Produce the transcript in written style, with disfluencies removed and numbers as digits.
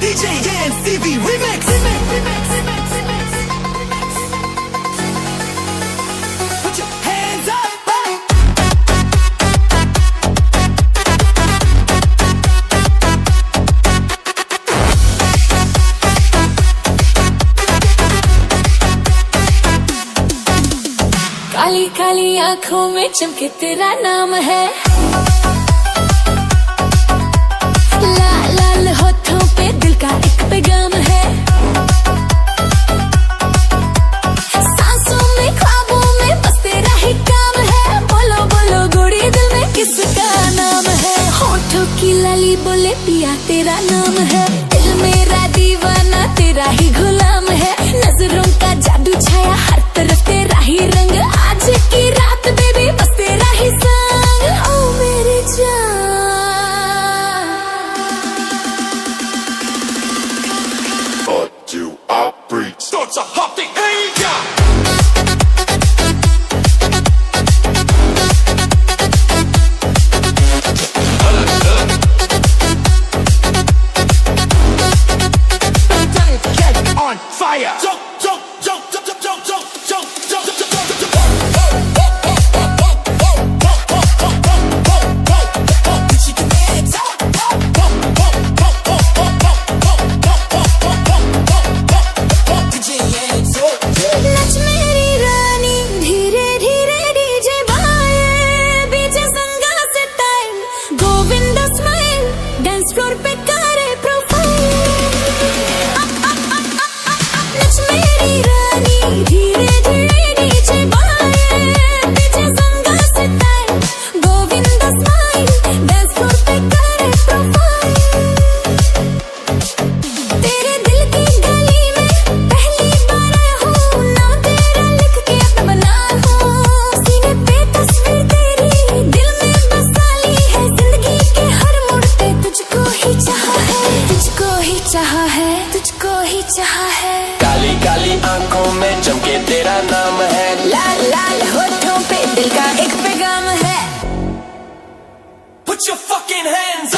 DJ Dance TV Remix. Put your hands up. Kali Kali आंखों में चमके तेरा नाम है, लाल लाल होठों पे दिल का एक पैगाम है, सांसों में ख्वाबों में बस तेरा ही काम है। बोलो बोलो गोरी दिल में किसका नाम है, होठों की लाली बोले पिया तेरा नाम है, दिल मेरा दीवाना तेरा ही गुलाम है, नजरों का जादू छाया हर तरफ तेरा ही रंग, आज की रात बेबी बस तेरा ही संग, ओ मेरी जान। Do I breathe? Starts a hot thing, hey, yeah. On fire! Jump, jump, jump, jump, jump, jump, jump, jump, jump, jump, jump, नच मेरी रानी धीरे धीरे डीजे बाए, बीचे संगा से time Govinda smile, dance floor पे करे प्रोफाइल। नच मेरी रानी धीरे धीरे डीजे बाए, बीचे संगा से time Govinda smile, dance floor पे करे प्रोफाइल। तेरे दिल की गली में पहली बार आया हूँ, नाम तेरा लिख के अब बना हूँ, सीने पे तस्वीर तेरी दिल में बसा ली है, जिंदगी के हर मोड़ पे तुझको ही चाहा है, तुझको ही चाहा है, तुझको ही चाहा है। काली काली आंखों में चमके तेरा नाम है, लाल लाल होठों पे दिल का एक पैगाम है। Put your fucking hands up.